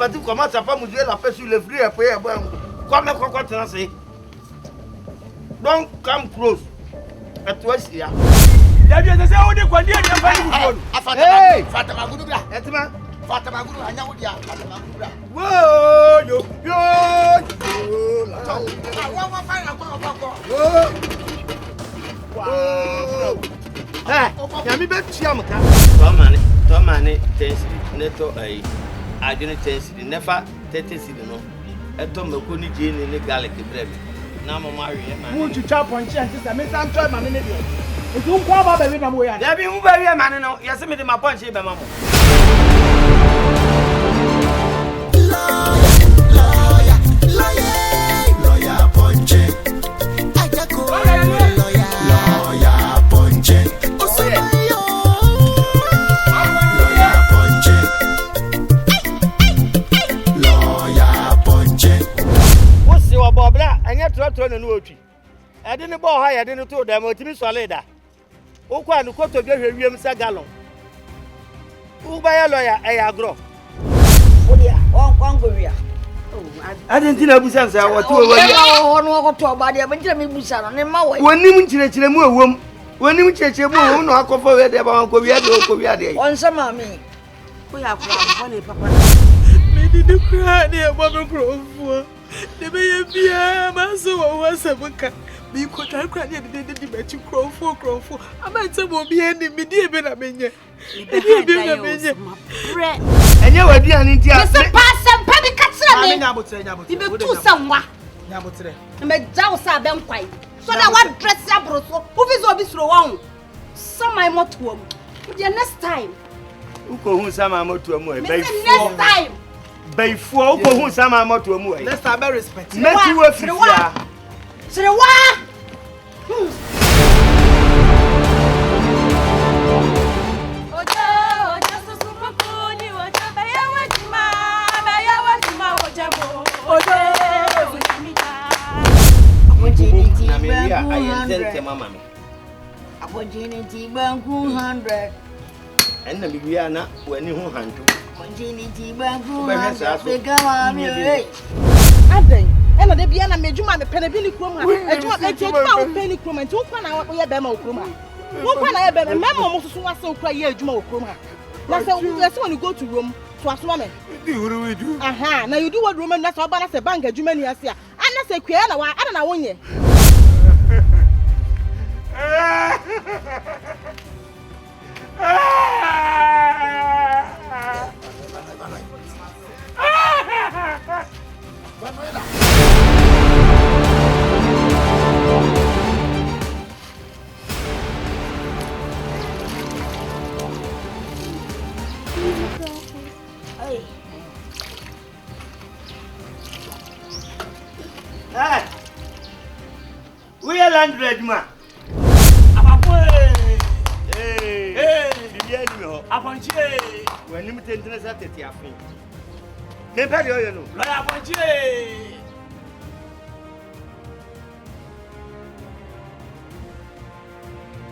but tu commences à pas mesurer la paix sur le fruit et puis comme quoi transer. Don't come close. Et toi ici là. David, c'est ça on dit quoi dire Hey, Fatama Goudra. Etima, Fatama Goudra, anya wodia, Fatama Goudra. Whoa, yo. Wow. Eh, yami be tia mka. To mane tensi neto ai. Adwene tensi never 30 cedi no. Eto mako ni je ni garlic bread. Na mama awie man. Mu chucha ponchi anti sa me san toy mane ne de. Etu kwa ba be na mo ya. Ya bi mu ba wi mane no. Ya se me de ma ponchi be mamo. Lawyer ponche. AGYA KOO. Lawyer ponche. Lawyer ponche. Lawyer ponche. What's your bobla? And yet to no otwi. I didn't bow high, I didn't to them otimi solida. O kwa no ko to be hwewiem sa gallon. U ba ya lawyer agro. Odia, on go wia. I didn't know busan say what you were. Oh, no go to about there, but me busan on my way. When you chire mu awom. When you chire mu no akofo we dey ba ko wi ade ko wi ade. On some me. We have funny papa. Me did cry near Bobby Grove. The baby bia maso was a book. Me could try cry near the bet you crow for. I might say will be any media benamenya. And you were dear in India. Pass and penny cuts. You be too somewhere. Yamutre. And make Jausa Benquai. So that one dress up, who is always wrong. Some my motto. The next time. Who sama moto mu e next time. Before who sama moto mu e. Next time I respect. Make you afia. Serewa. I intend mama me. Opportunity bank 100. And the Bibiana when you handle. Opportunity bank 100. I think. And the Biana made you my penny chroma. I do not penny chroma and 2 pounds we have Bemo chroma. 1 pound I have a mamma almost so cry here, Jumo chroma. That's when you go to Rome to a woman. Do we do? Aha, now you do what Roman that's about as a bank at Jumania. And that's a queer, I don't know when you. We are landred man. Aponkye. When you tell us that you are free. Never you know. Aponkye.